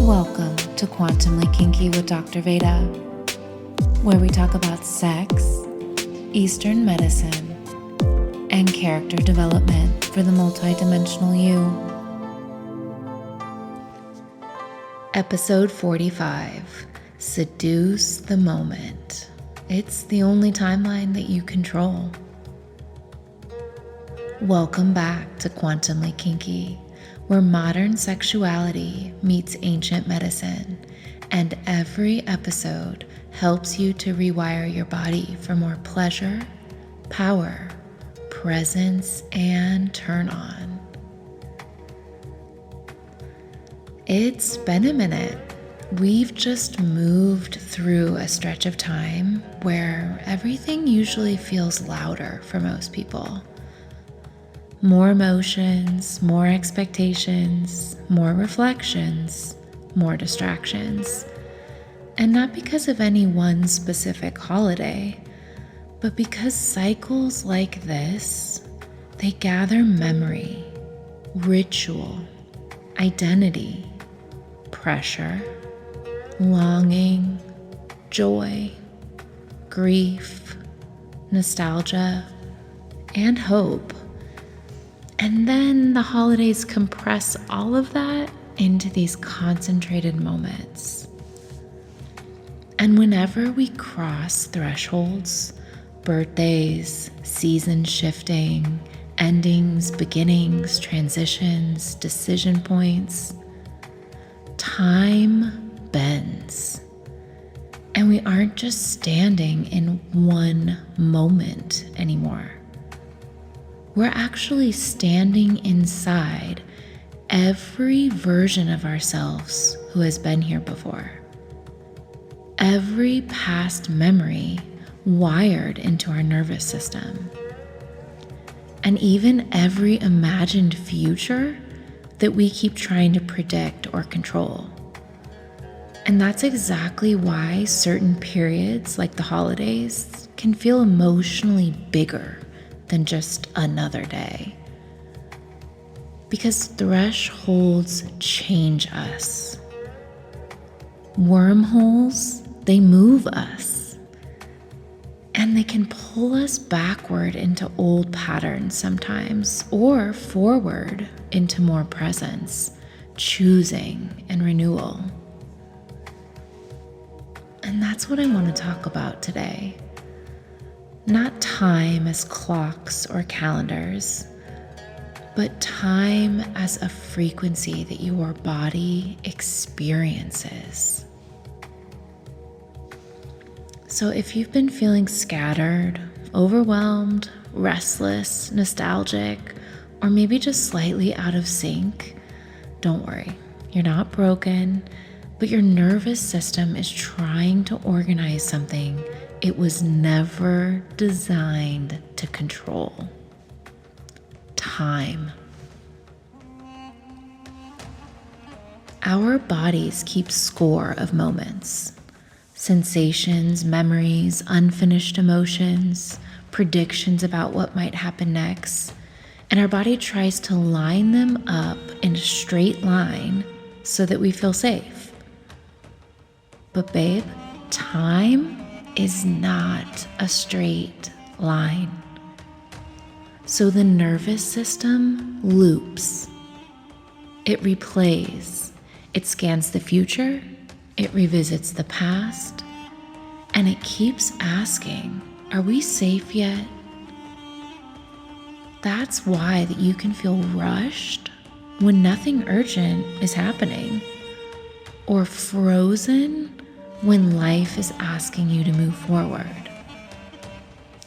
Welcome to Quantumly Kinky with Dr. VEDA, where we talk about sex, Eastern medicine, and character development for the multidimensional you. Episode 45, Seduce the Moment. It's the only timeline that you control. Welcome back to Quantumly Kinky, where modern sexuality meets ancient medicine, and every episode helps you to rewire your body for more pleasure, power, presence, and turn on. It's been a minute. We've just moved through a stretch of time where everything usually feels louder for most people. More emotions, more expectations, more reflections, more distractions. And not because of any one specific holiday, but because cycles like this, they gather memory, ritual, identity, pressure, longing, joy, grief, nostalgia, and hope. And then the holidays compress all of that into these concentrated moments. And whenever we cross thresholds, birthdays, season shifting, endings, beginnings, transitions, decision points, time bends. And we aren't just standing in one moment anymore. We're actually standing inside every version of ourselves who has been here before. Every past memory wired into our nervous system. And even every imagined future that we keep trying to predict or control. And that's exactly why certain periods, like the holidays, can feel emotionally bigger than just another day. Because thresholds change us. Wormholes, they move us. And they can pull us backward into old patterns sometimes, or forward into more presence, choosing, and renewal. And that's what I want to talk about today. Not time as clocks or calendars, but time as a frequency that your body experiences. So if you've been feeling scattered, overwhelmed, restless, nostalgic, or maybe just slightly out of sync, don't worry. You're not broken, but your nervous system is trying to organize something it was never designed to control. Time. Our bodies keep score of moments, sensations, memories, unfinished emotions, predictions about what might happen next, and our body tries to line them up in a straight line so that we feel safe. But babe, time is not a straight line. So the nervous system loops. It replays. It scans the future. It revisits the past. And it keeps asking, are we safe yet? That's why that you can feel rushed when nothing urgent is happening, or frozen when life is asking you to move forward,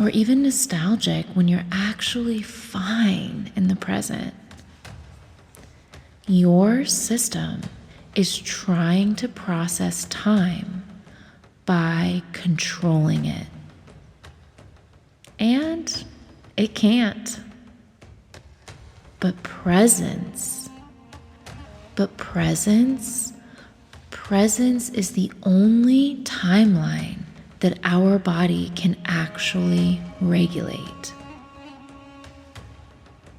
or even nostalgic when you're actually fine in the present. Your system is trying to process time by controlling it. And it can't. But presence is the only timeline that our body can actually regulate.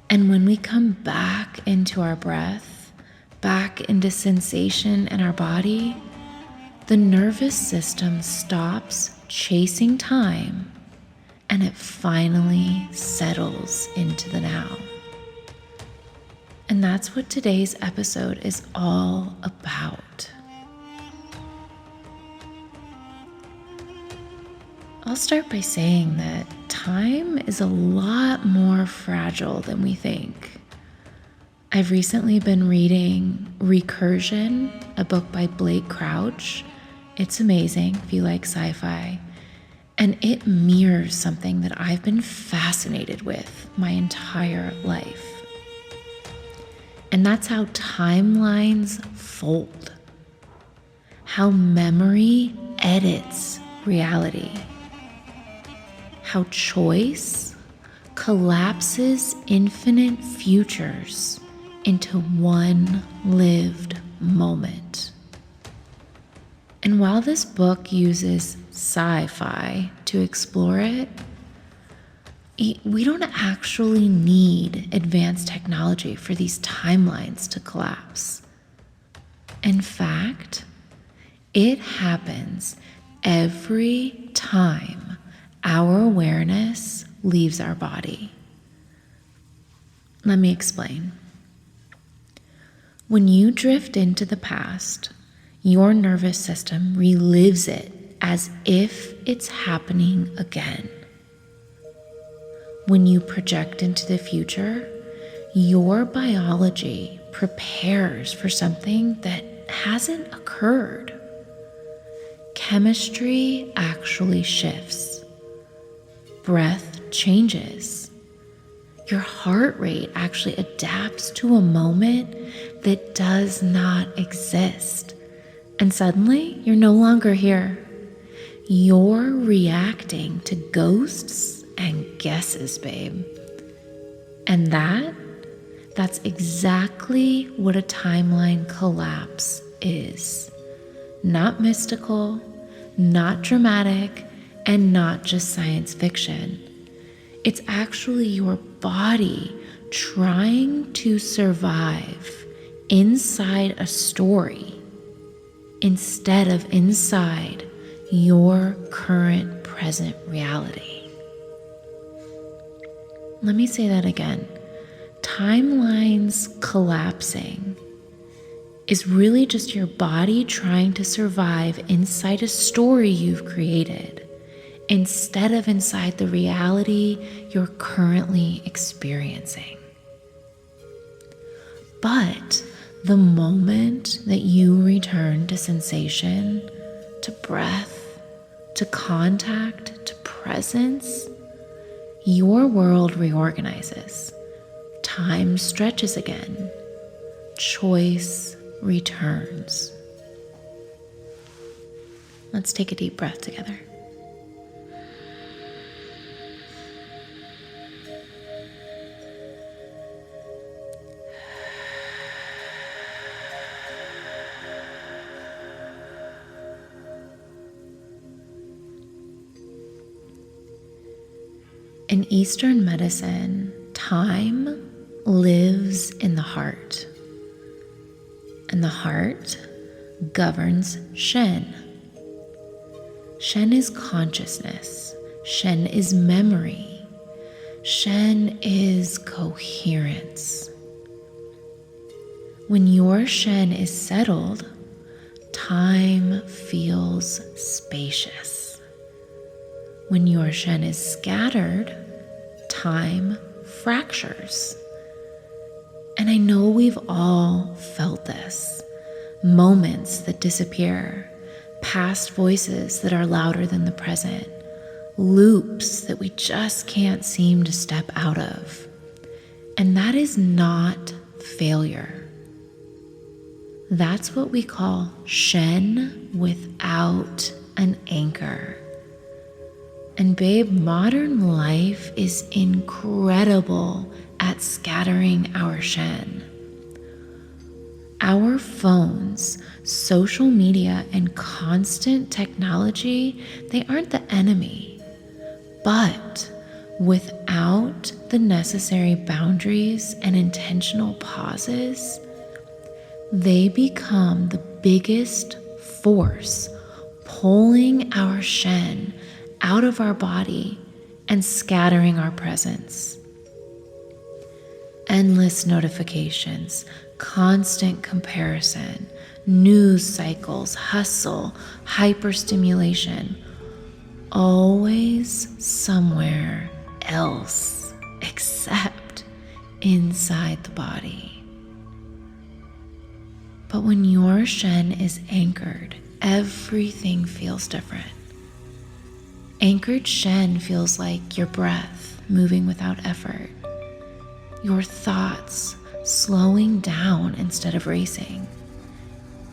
And when we come back into our breath, back into sensation in our body, the nervous system stops chasing time and it finally settles into the now. And that's what today's episode is all about. I'll start by saying that time is a lot more fragile than we think. I've recently been reading Recursion, a book by Blake Crouch. It's amazing if you like sci-fi. And it mirrors something that I've been fascinated with my entire life. And that's how timelines fold. How memory edits reality. How choice collapses infinite futures into one lived moment. And while this book uses sci-fi to explore it, we don't actually need advanced technology for these timelines to collapse. In fact, it happens every time our awareness leaves our body. Let me explain. When you drift into the past, your nervous system relives it as if it's happening again. When you project into the future, your biology prepares for something that hasn't occurred. Chemistry actually shifts. Breath changes. Your heart rate actually adapts to a moment that does not exist. And suddenly, you're no longer here. You're reacting to ghosts and guesses, babe. And that's exactly what a timeline collapse is. Not mystical, not dramatic, and not just science fiction. It's actually your body trying to survive inside a story instead of inside your current present reality. Let me say that again. Timelines collapsing is really just your body trying to survive inside a story you've created instead of inside the reality you're currently experiencing. But the moment that you return to sensation, to breath, to contact, to presence, your world reorganizes. Time stretches again. Choice returns. Let's take a deep breath together. In Eastern medicine, time lives in the heart, and the heart governs Shen. Shen is consciousness. Shen is memory. Shen is coherence. When your Shen is settled, time feels spacious. When your Shen is scattered, time fractures. And I know we've all felt this. Moments that disappear, past voices that are louder than the present, loops that we just can't seem to step out of. And that is not failure. That's what we call Shen without an anchor. And babe, modern life is incredible at scattering our Shen. Our phones, social media, and constant technology, they aren't the enemy. But without the necessary boundaries and intentional pauses, they become the biggest force pulling our Shen out of our body and scattering our presence. Endless notifications, constant comparison, news cycles, hustle, hyperstimulation, always somewhere else except inside the body. But when your Shen is anchored, everything feels different. Anchored Shen feels like your breath moving without effort, your thoughts slowing down instead of racing,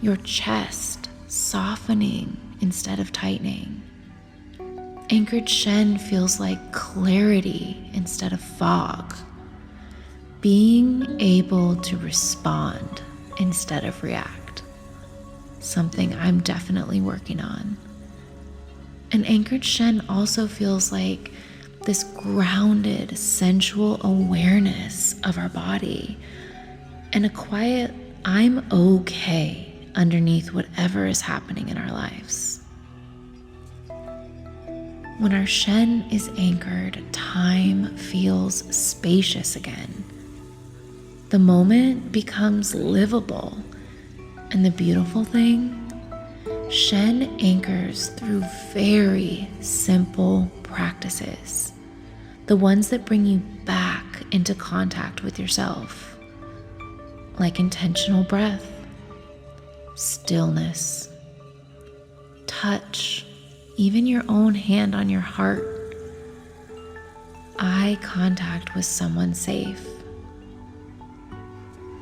your chest softening instead of tightening. Anchored Shen feels like clarity instead of fog, being able to respond instead of react, something I'm definitely working on. An anchored Shen also feels like this grounded, sensual awareness of our body and a quiet, I'm okay underneath whatever is happening in our lives. When our Shen is anchored, time feels spacious again. The moment becomes livable, and the beautiful thing, Shen anchors through very simple practices, the ones that bring you back into contact with yourself, like intentional breath, stillness, touch, even your own hand on your heart, eye contact with someone safe,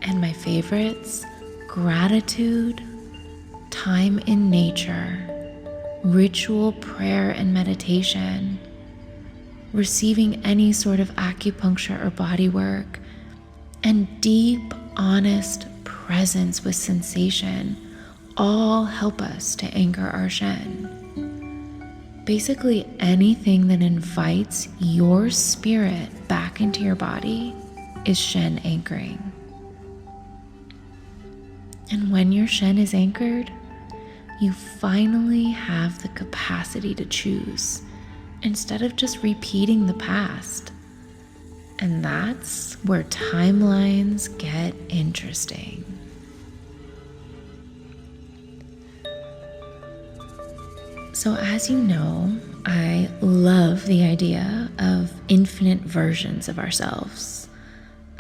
and my favorites, gratitude, time in nature, ritual prayer and meditation, receiving any sort of acupuncture or body work, and deep, honest presence with sensation all help us to anchor our Shen. Basically, anything that invites your spirit back into your body is Shen anchoring. And when your Shen is anchored, you finally have the capacity to choose instead of just repeating the past. And that's where timelines get interesting. So as you know, I love the idea of infinite versions of ourselves.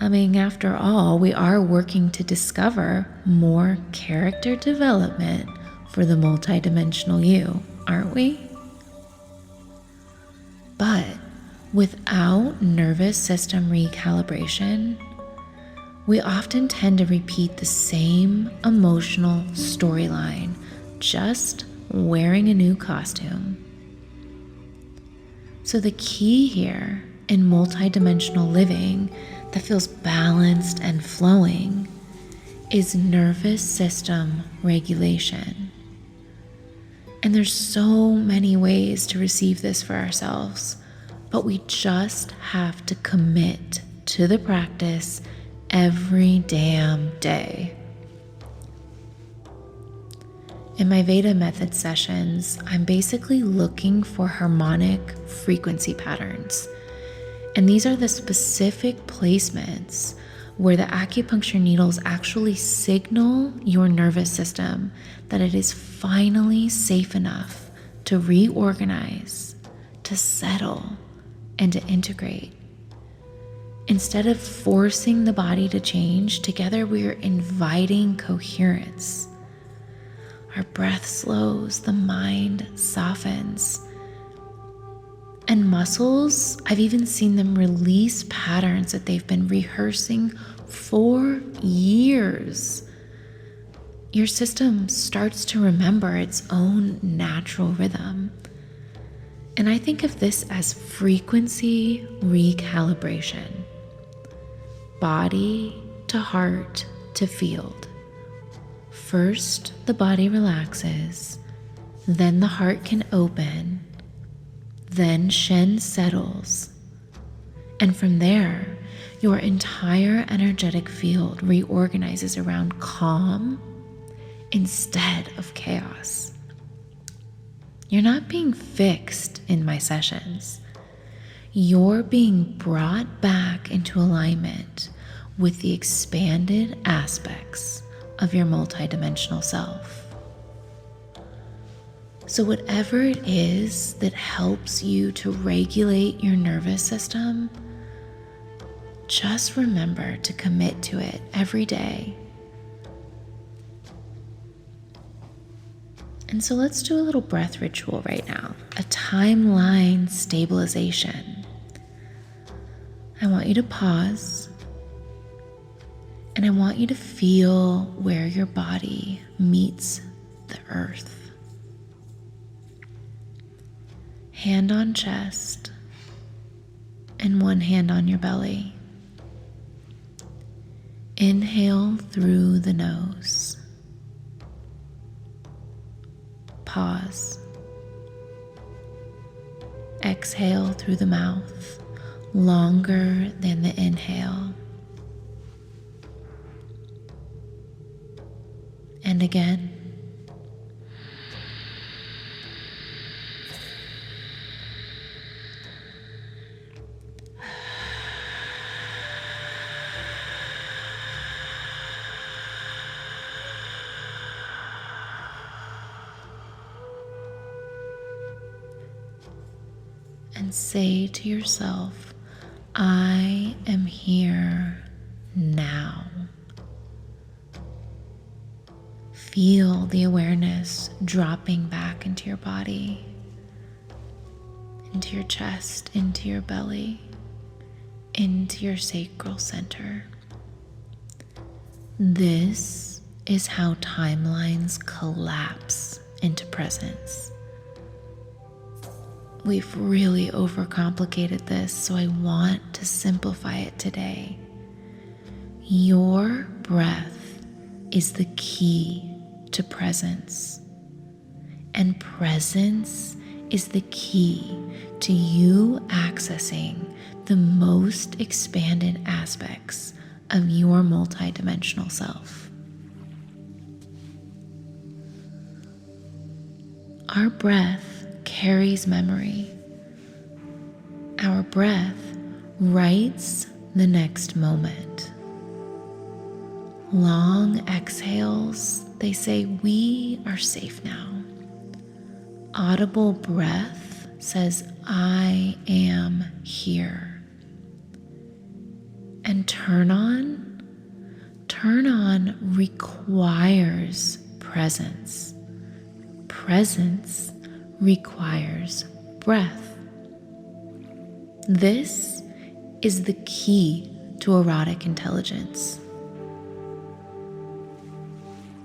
I mean, after all, we are working to discover more character development for the multidimensional you, aren't we? But without nervous system recalibration, we often tend to repeat the same emotional storyline, just wearing a new costume. So the key here in multidimensional living that feels balanced and flowing is nervous system regulation. And there's so many ways to receive this for ourselves, but we just have to commit to the practice every damn day. In my VEDA Method sessions, I'm basically looking for harmonic frequency patterns. And these are the specific placements where the acupuncture needles actually signal your nervous system that it is finally safe enough to reorganize, to settle, and to integrate. Instead of forcing the body to change, together we are inviting coherence. Our breath slows, the mind softens. And muscles, I've even seen them release patterns that they've been rehearsing for years. Your system starts to remember its own natural rhythm. And I think of this as frequency recalibration. Body to heart to field. First, the body relaxes, then the heart can open, then Shen settles, and from there, Your entire energetic field reorganizes around calm instead of chaos. You're not being fixed in my sessions. You're being brought back into alignment with the expanded aspects of your multidimensional self. So whatever it is that helps you to regulate your nervous system, just remember to commit to it every day. And so let's do a little breath ritual right now, a timeline stabilization. I want you to pause, and I want you to feel where your body meets the earth. Hand on chest and one hand on your belly. Inhale through the nose. Pause. Exhale through the mouth, longer than the inhale. And again. And say to yourself, I am here now. Feel the awareness dropping back into your body, into your chest, into your belly, into your sacral center. This is how timelines collapse into presence. We've really overcomplicated this, so I want to simplify it today. Your breath is the key to presence, and presence is the key to you accessing the most expanded aspects of your multidimensional self. Our breath carries memory. Our breath writes the next moment. Long exhales, they say, we are safe now. Audible breath says, I am here. And turn on requires presence. Presence requires breath. This is the key to erotic intelligence.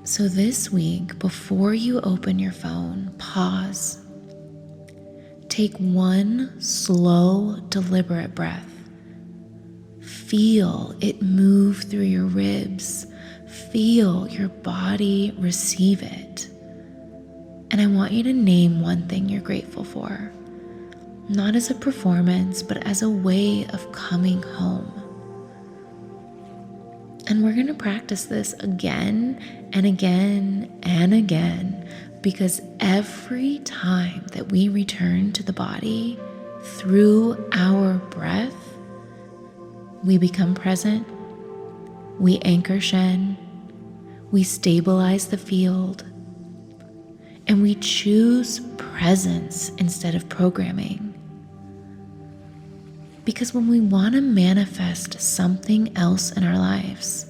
So this week, before you open your phone, pause. Take one slow, deliberate breath. Feel it move through your ribs. Feel your body receive it. And I want you to name one thing you're grateful for, not as a performance, but as a way of coming home. And we're going to practice this again and again and again, because every time that we return to the body through our breath, we become present, we anchor Shen, we stabilize the field, and we choose presence instead of programming. Because when we want to manifest something else in our lives,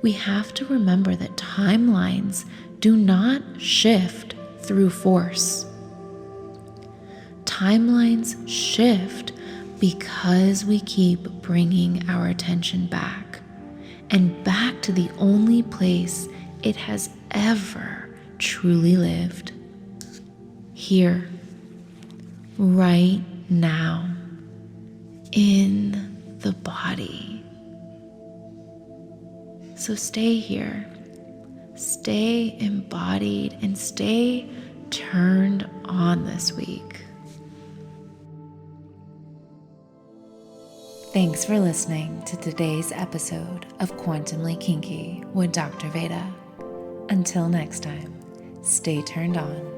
we have to remember that timelines do not shift through force. Timelines shift because we keep bringing our attention back, and back to the only place it has ever truly lived. Here, right now, in the body. So stay here, stay embodied, and stay turned on this week. Thanks for listening to today's episode of Quantumly Kinky with Dr. VEDA. Until next time, stay turned on.